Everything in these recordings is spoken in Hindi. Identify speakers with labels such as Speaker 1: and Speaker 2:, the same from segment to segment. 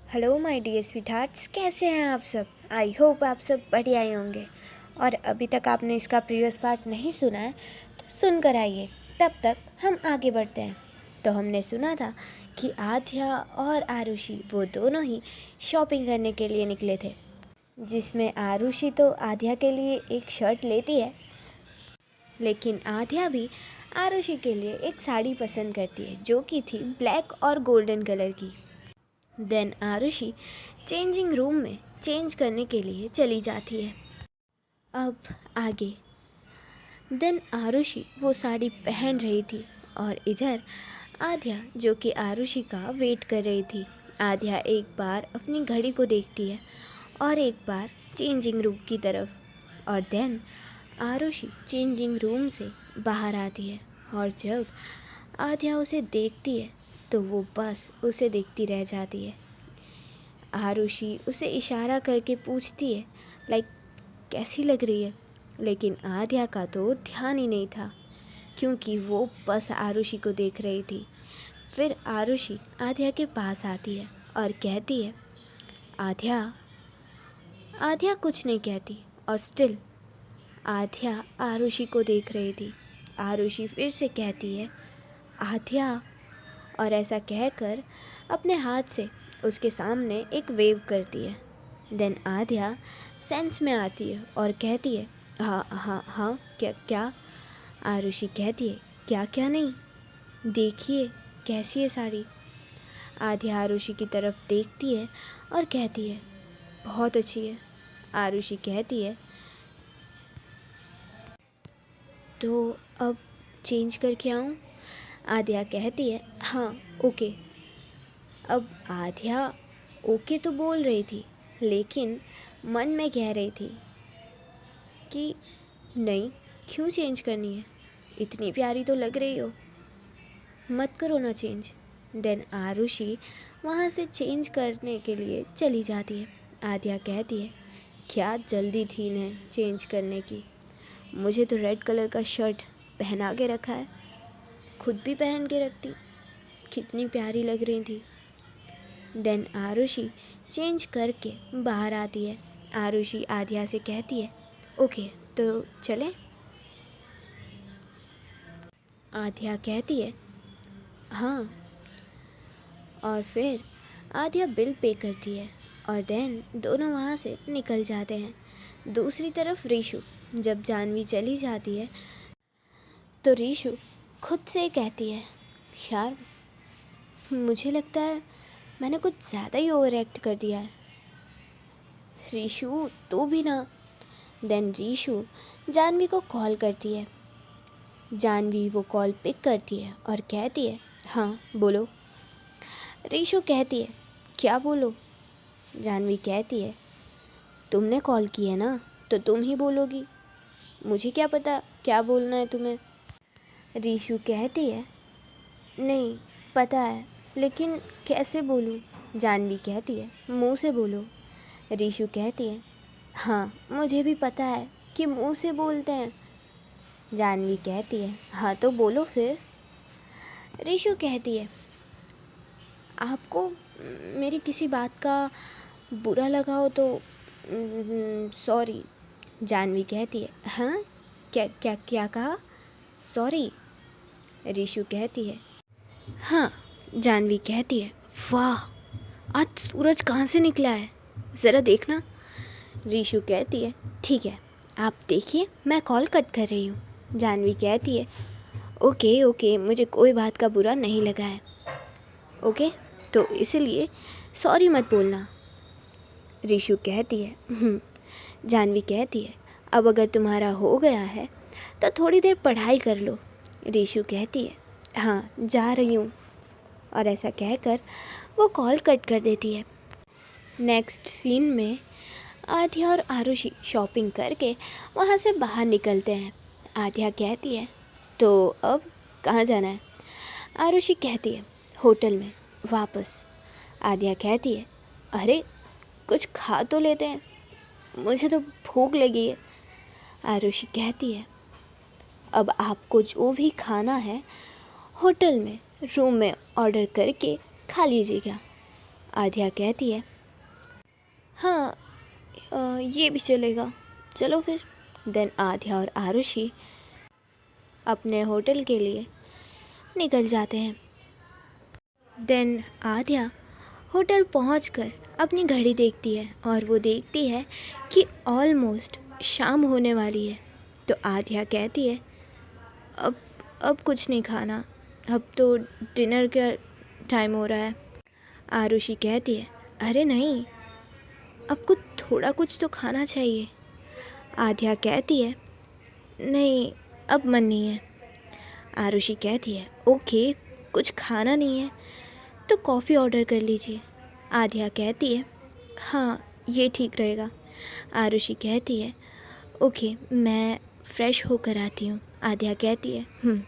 Speaker 1: हेलो माय डियर स्वीटहार्ट्स, कैसे हैं आप सब। आई होप आप सब बढ़िया ही होंगे। और अभी तक आपने इसका प्रीवियस पार्ट नहीं सुना है तो सुनकर आइए, तब तक हम आगे बढ़ते हैं। तो हमने सुना था कि आध्या और आरुषि वो दोनों ही शॉपिंग करने के लिए निकले थे, जिसमें आरुषि तो आध्या के लिए एक शर्ट लेती है, लेकिन आध्या भी आरुषि के लिए एक साड़ी पसंद करती है जो कि थी ब्लैक और गोल्डन कलर की। देन आरुषि चेंजिंग रूम में चेंज करने के लिए चली जाती है। अब आगे देन आरुषि वो साड़ी पहन रही थी और इधर आध्या जो कि आरुषि का वेट कर रही थी। आध्या एक बार अपनी घड़ी को देखती है और एक बार चेंजिंग रूम की तरफ, और देन आरुषि चेंजिंग रूम से बाहर आती है। और जब आध्या उसे देखती है तो वो बस उसे देखती रह जाती है। आरुषि उसे इशारा करके पूछती है लाइक कैसी लग रही है, लेकिन आध्या का तो ध्यान ही नहीं था क्योंकि वो बस आरुषि को देख रही थी। फिर आरुषि आध्या के पास आती है और कहती है आध्या। आध्या कुछ नहीं कहती और स्टिल आध्या आरुषि को देख रही थी। आरुषि फिर से कहती है आध्या, और ऐसा कहकर अपने हाथ से उसके सामने एक वेव करती है। देन आध्या सेंस में आती है और कहती है हाँ हाँ हाँ, क्या क्या। आरुषि कहती है क्या क्या नहीं, देखिए कैसी है साड़ी। आध्या आरुषि की तरफ देखती है और कहती है बहुत अच्छी है। आरुषि कहती है तो अब चेंज करके आऊँ। आध्या कहती है हाँ ओके। अब आध्या ओके तो बोल रही थी, लेकिन मन में कह रही थी कि नहीं, क्यों चेंज करनी है, इतनी प्यारी तो लग रही हो, मत करो ना चेंज। देन आरुषि वहाँ से चेंज करने के लिए चली जाती है। आध्या कहती है क्या जल्दी थी इन्हें चेंज करने की, मुझे तो रेड कलर का शर्ट पहना के रखा है, खुद भी पहन के रखती, कितनी प्यारी लग रही थी। देन आरुषि चेंज करके बाहर आती है। आरुषि आध्या से कहती है ओके तो चलें। आध्या कहती है हाँ, और फिर आध्या बिल पे करती है और देन दोनों वहाँ से निकल जाते हैं। दूसरी तरफ रीशु जब जानवी चली जाती है तो रीशु खुद से कहती है यार, मुझे लगता है मैंने कुछ ज़्यादा ही ओवर एक्ट कर दिया है। रीशु तू भी ना। देन रीशु जानवी को कॉल करती है। जानवी वो कॉल पिक करती है और कहती है हाँ बोलो। रीशु कहती है क्या बोलो। जानवी कहती है तुमने कॉल की है ना तो तुम ही बोलोगी, मुझे क्या पता क्या बोलना है तुम्हें। रीशु कहती है नहीं पता है, लेकिन कैसे बोलूँ। जानवी कहती है मुंह से बोलो। रीशु कहती है हाँ मुझे भी पता है कि मुंह से बोलते हैं। जानवी कहती है हाँ तो बोलो फिर। रीशु कहती है आपको मेरी किसी बात का बुरा लगा हो तो सॉरी। जानवी कहती है हाँ क्या क्या क्या कहा, सॉरी। रीशु कहती है हाँ। जानवी कहती है वाह, आज सूरज कहाँ से निकला है, ज़रा देखना। रीशु कहती है ठीक है आप देखिए, मैं कॉल कट कर रही हूँ। जानवी कहती है ओके ओके, मुझे कोई बात का बुरा नहीं लगा है, ओके तो इसलिए सॉरी मत बोलना। रीशु कहती है जानवी कहती है अब अगर तुम्हारा हो गया है तो थोड़ी देर पढ़ाई कर लो। रीशु कहती है हाँ जा रही हूँ, और ऐसा कहकर वो कॉल कट कर देती है। नेक्स्ट सीन में आध्या और आरुषि शॉपिंग करके वहाँ से बाहर निकलते हैं। आध्या कहती है तो अब कहाँ जाना है। आरुषि कहती है होटल में वापस। आध्या कहती है अरे कुछ खा तो लेते हैं, मुझे तो भूख लगी है। आरुषि कहती है अब आपको जो भी खाना है होटल में रूम में ऑर्डर करके खा लीजिएगा। आध्या कहती है हाँ ये भी चलेगा, चलो फिर। देन आध्या और आरुषि अपने होटल के लिए निकल जाते हैं। देन आध्या होटल पहुंचकर अपनी घड़ी देखती है और वो देखती है कि ऑलमोस्ट शाम होने वाली है। तो आध्या कहती है अब कुछ नहीं खाना, अब तो डिनर का टाइम हो रहा है। आरुषि कहती है अरे नहीं, अब थोड़ा कुछ तो खाना चाहिए। आध्या कहती है नहीं, अब मन नहीं है। आरुषि कहती है ओके, कुछ खाना नहीं है तो कॉफ़ी ऑर्डर कर लीजिए। आध्या कहती है हाँ ये ठीक रहेगा। आरुषि कहती है ओके, मैं फ़्रेश होकर आती हूँ। आध्या कहती है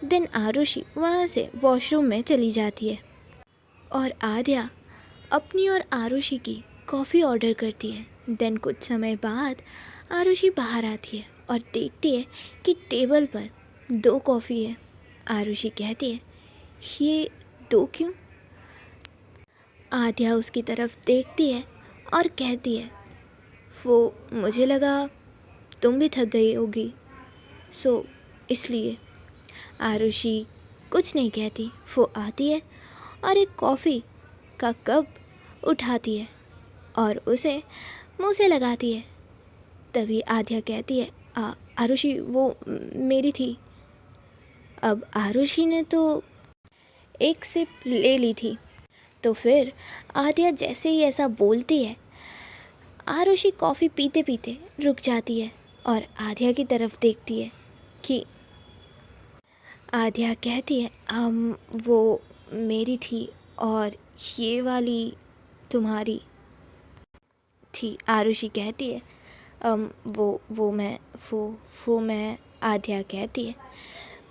Speaker 1: देन आरुषि वहाँ से वॉशरूम में चली जाती है और आध्या अपनी और आरुषि की कॉफ़ी ऑर्डर करती है। देन कुछ समय बाद आरुषि बाहर आती है और देखती है कि टेबल पर 2 कॉफ़ी है। आरुषि कहती है ये 2 क्यों? आध्या उसकी तरफ देखती है और कहती है वो मुझे लगा तुम भी थक गई होगी, सो इसलिए। आरुषि कुछ नहीं कहती, वो आती है और एक कॉफ़ी का कप उठाती है और उसे मुंह से लगाती है। तभी आध्या कहती है आरुषि वो मेरी थी। अब आरुषि ने तो एक सिप ले ली थी, तो फिर आध्या जैसे ही ऐसा बोलती है आरुषि कॉफ़ी पीते पीते रुक जाती है और आध्या की तरफ देखती है कि आध्या कहती है वो मेरी थी और ये वाली तुम्हारी थी। आरुषि कहती है वो मैं। आध्या कहती है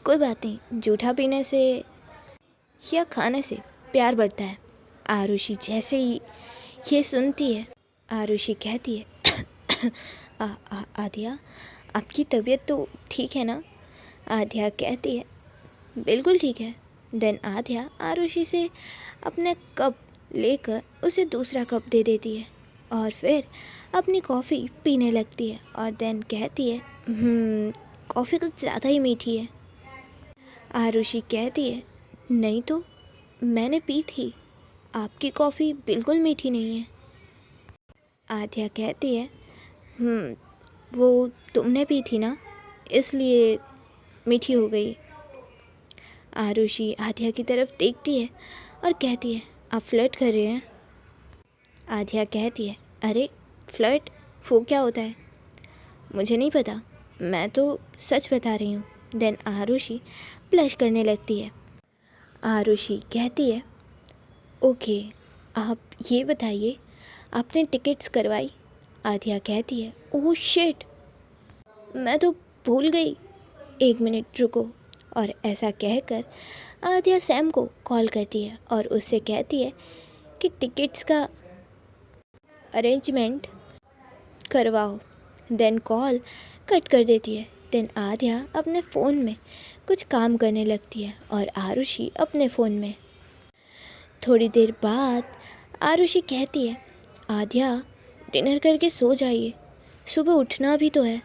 Speaker 1: कोई बात नहीं, जूठा पीने से या खाने से प्यार बढ़ता है। आरुषि जैसे ही ये सुनती है आरुषि कहती है आध्या आपकी तबीयत तो ठीक है ना? आध्या कहती है बिल्कुल ठीक है। देन आध्या आरुषि से अपने कप लेकर उसे दूसरा कप दे देती है और फिर अपनी कॉफ़ी पीने लगती है और देन कहती है कॉफ़ी कुछ ज़्यादा ही मीठी है। आरुषि कहती है नहीं तो मैंने पी थी, आपकी कॉफ़ी बिल्कुल मीठी नहीं है। आध्या कहती है वो तुमने पी थी ना, इसलिए मीठी हो गई। आरुषि आध्या की तरफ देखती है और कहती है आप फ्लर्ट कर रहे हैं? आध्या कहती है अरे फ्लर्ट वो क्या होता है? मुझे नहीं पता, मैं तो सच बता रही हूँ। देन आरुषि ब्लश करने लगती है। आरुषि कहती है ओके, आप ये बताइए आपने टिकट्स करवाई? आध्या कहती है ओह शिट, मैं तो भूल गई, 1 मिनट रुको। और ऐसा कहकर आध्या सैम को कॉल करती है और उससे कहती है कि टिकट्स का अरेंजमेंट करवाओ। देन कॉल कट कर देती है। देन आध्या अपने फ़ोन में कुछ काम करने लगती है और आरुषि अपने फ़ोन में। थोड़ी देर बाद आरुषि कहती है आध्या डिनर करके सो जाइए, सुबह उठना भी तो है।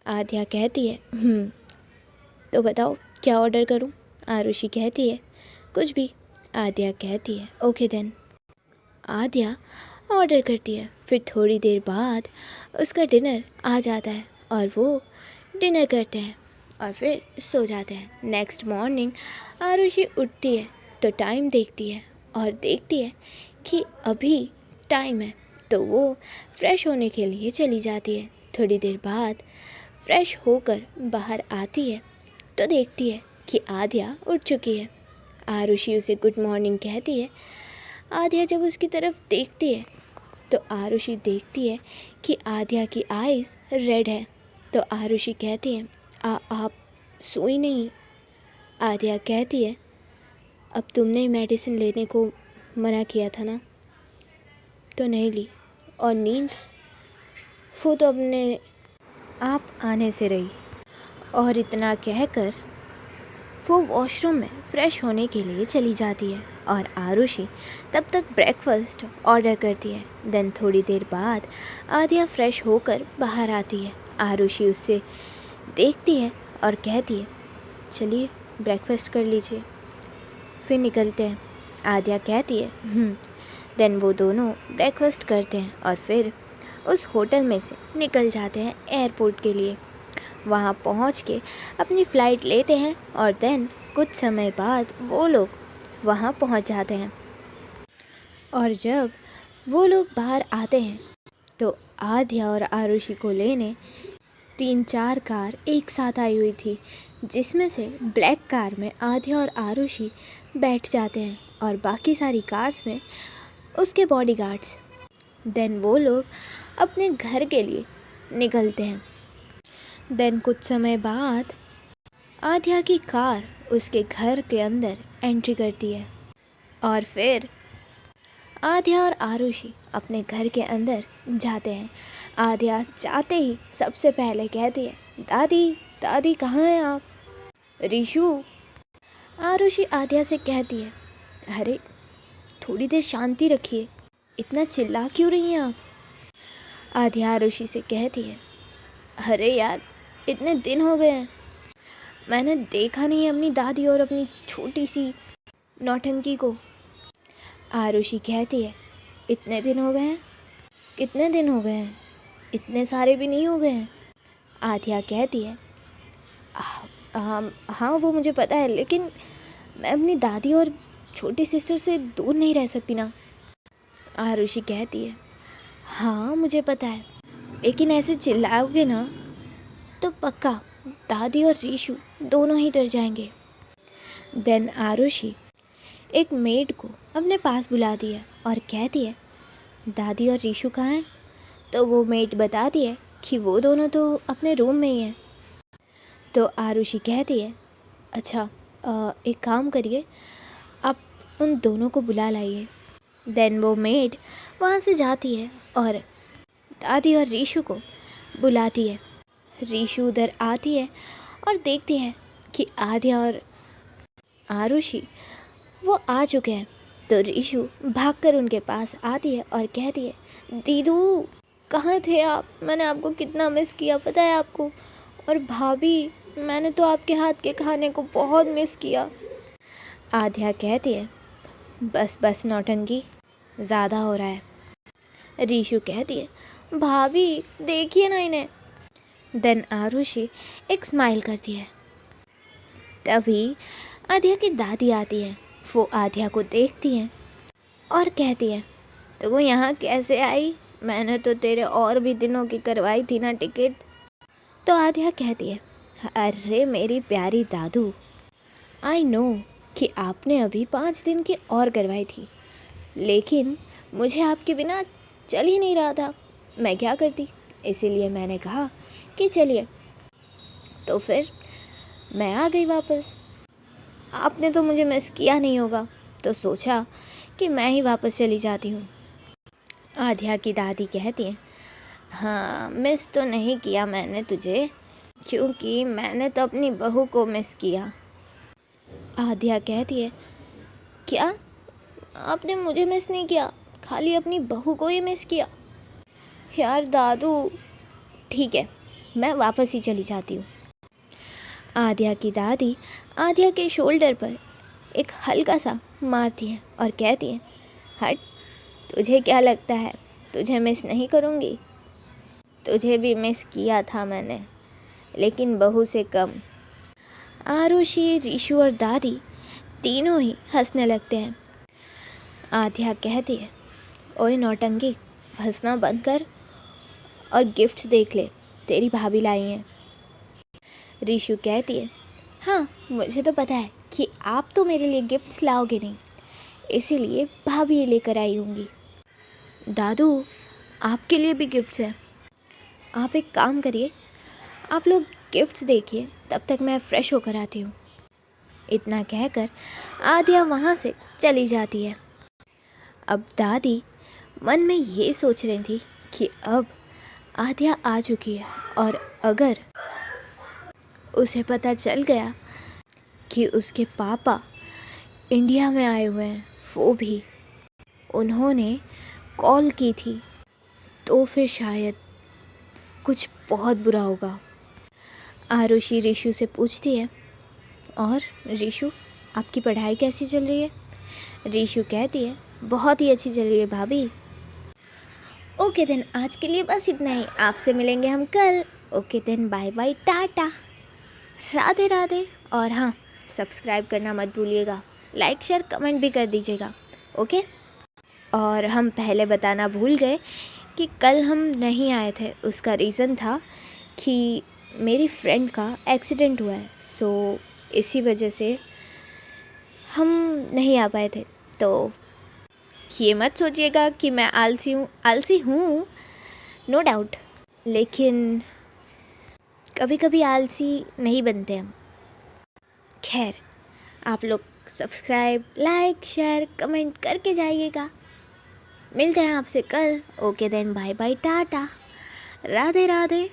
Speaker 1: आध्या कहती है तो बताओ क्या ऑर्डर करूं? आरुषि कहती है कुछ भी। आध्या कहती है ओके देन। आध्या ऑर्डर करती है। फिर थोड़ी देर बाद उसका डिनर आ जाता है और वो डिनर करते हैं और फिर सो जाते हैं। नेक्स्ट मॉर्निंग आरुषि उठती है तो टाइम देखती है और देखती है कि अभी टाइम है, तो वो फ्रेश होने के लिए चली जाती है। थोड़ी देर बाद फ्रेश होकर बाहर आती है तो देखती है कि आध्या उठ चुकी है। आरुषि उसे गुड मॉर्निंग कहती है। आध्या जब उसकी तरफ देखती है तो आरुषि देखती है कि आध्या की आइज़ रेड है। तो आरुषि कहती है आप सोई नहीं? आध्या कहती है अब तुमने मेडिसिन लेने को मना किया था ना, तो नहीं ली, और नींद वो तो अपने आप आने से रही। और इतना कहकर वो वॉशरूम में फ़्रेश होने के लिए चली जाती है। और आरुषि तब तक ब्रेकफास्ट ऑर्डर करती है। देन थोड़ी देर बाद आद्या फ्रेश होकर बाहर आती है। आरुषि उससे देखती है और कहती है, चलिए ब्रेकफास्ट कर लीजिए, फिर निकलते हैं। आद्या कहती है देन वो दोनों ब्रेकफास्ट करते हैं और फिर उस होटल में से निकल जाते हैं एयरपोर्ट के लिए। वहाँ पहुँच के अपनी फ़्लाइट लेते हैं और देन कुछ समय बाद वो लोग वहाँ पहुँच जाते हैं। और जब वो लोग बाहर आते हैं तो आद्या और आरुषि को लेने 3-4 कार एक साथ आई हुई थी, जिसमें से ब्लैक कार में आद्या और आरुषि बैठ जाते हैं और बाकी सारी कार्स में उसके बॉडीगार्ड्स। देन वो लोग अपने घर के लिए निकलते हैं। देन कुछ समय बाद आद्या की कार उसके घर के अंदर एंट्री करती है और फिर आद्या और आरुषि अपने घर के अंदर जाते हैं। आद्या जाते ही सबसे पहले कहती है, दादी दादी कहाँ हैं आप? रीशु। आरुषि आद्या से कहती है, अरे थोड़ी देर शांति रखिए, इतना चिल्ला क्यों रही हैं आप? आद्या आरुषि से कहती है, अरे यार इतने दिन हो गए हैं, मैंने देखा नहीं अपनी दादी और अपनी छोटी सी नौटंकी को। आरुषि कहती है, इतने दिन हो गए हैं? कितने दिन हो गए हैं? इतने सारे भी नहीं हो गए हैं। आद्या कहती है, हाँ वो मुझे पता है, लेकिन मैं अपनी दादी और छोटी सिस्टर से दूर नहीं रह सकती ना। आरुषि कहती है, हाँ मुझे पता है, लेकिन ऐसे चिल्लाओगे ना तो पक्का दादी और रीशु दोनों ही डर जाएंगे। देन आरुषि एक मेड को अपने पास बुलाती है और कहती है, दादी और रीशु कहाँ हैं? तो वो मेड बताती है कि वो दोनों तो अपने रूम में ही हैं। तो आरुषि कहती है, अच्छा एक काम करिए, आप उन दोनों को बुला लाइए। देन वो मेड वहाँ से जाती है और दादी और रीशु को बुलाती है। रीशु उधर आती है और देखती है कि आद्या और आरुषि वो आ चुके हैं। तो रीशु भागकर उनके पास आती है और कहती है, दीदू कहाँ थे आप? मैंने आपको कितना मिस किया पता है आपको? और भाभी मैंने तो आपके हाथ के खाने को बहुत मिस किया। आद्या कहती है, बस बस नौटंकी, ज़्यादा हो रहा है। रीशु कहती है, भाभी देखिए ना इन्हें। देन आरुषि एक स्माइल करती है। तभी आद्या की दादी आती है। वो आद्या को देखती हैं और कहती है, तो वो यहाँ कैसे आई? मैंने तो तेरे और भी दिनों की करवाई थी ना टिकट। तो आद्या कहती है, अरे मेरी प्यारी दादू, आई नो कि आपने अभी 5 दिन की और करवाई थी, लेकिन मुझे आपके बिना चल ही नहीं रहा था, मैं क्या करती? इसीलिए मैंने कहा कि चलिए, तो फिर मैं आ गई वापस। आपने तो मुझे मिस किया नहीं होगा, तो सोचा कि मैं ही वापस चली जाती हूँ। आद्या की दादी कहती है, हाँ मिस तो नहीं किया मैंने तुझे, क्योंकि मैंने तो अपनी बहू को मिस किया। आद्या कहती है, क्या? आपने मुझे मिस नहीं किया, खाली अपनी बहू को ही मिस किया? यार दादू, ठीक है मैं वापस ही चली जाती हूँ। आद्या की दादी आद्या के शोल्डर पर एक हल्का सा मारती है और कहती है, हट, तुझे क्या लगता है तुझे मिस नहीं करूँगी? तुझे भी मिस किया था मैंने, लेकिन बहू से कम। आरुषि, रीशु और दादी तीनों ही हंसने लगते हैं। आद्या कहती है, ओए नौटंकी, हंसना बंद कर और गिफ्ट्स देख ले, तेरी भाभी लाई हैं। रीशु कहती है, हाँ मुझे तो पता है कि आप तो मेरे लिए गिफ्ट्स लाओगे नहीं, इसीलिए भाभी लेकर आई होंगी। दादू, आपके लिए भी गिफ्ट्स हैं। आप एक काम करिए, आप लोग गिफ्ट्स देखिए, तब तक मैं फ़्रेश होकर आती हूँ। इतना कहकर आद्या वहाँ से चली जाती है। अब दादी मन में ये सोच रही थी कि अब आद्या आ चुकी है और अगर उसे पता चल गया कि उसके पापा इंडिया में आए हुए हैं वो भी उन्होंने कॉल की थी, तो फिर शायद कुछ बहुत बुरा होगा। आरुषि रीशु से पूछती है, और रीशु, आपकी पढ़ाई कैसी चल रही है? रीशु कहती है, बहुत ही अच्छी चल रही है भाभी। ओके देन, आज के लिए बस इतना ही। आपसे मिलेंगे हम कल। Okay then, bye bye, tata, Radhe Radhe. और हाँ, सब्सक्राइब करना मत भूलिएगा, लाइक शेयर कमेंट भी कर दीजिएगा। ओके। और हम पहले बताना भूल गए कि कल हम नहीं आए थे, उसका रीज़न था कि मेरी फ्रेंड का एक्सीडेंट हुआ है, सो इसी वजह से हम नहीं आ पाए थे। तो ये मत सोचिएगा कि मैं आलसी हूँ, नो डाउट, लेकिन कभी कभी आलसी नहीं बनते हम। खैर, आप लोग सब्सक्राइब, लाइक, शेयर, कमेंट करके जाइएगा। मिलते हैं आपसे कल। Okay then, bye bye, tata, Radhe Radhe.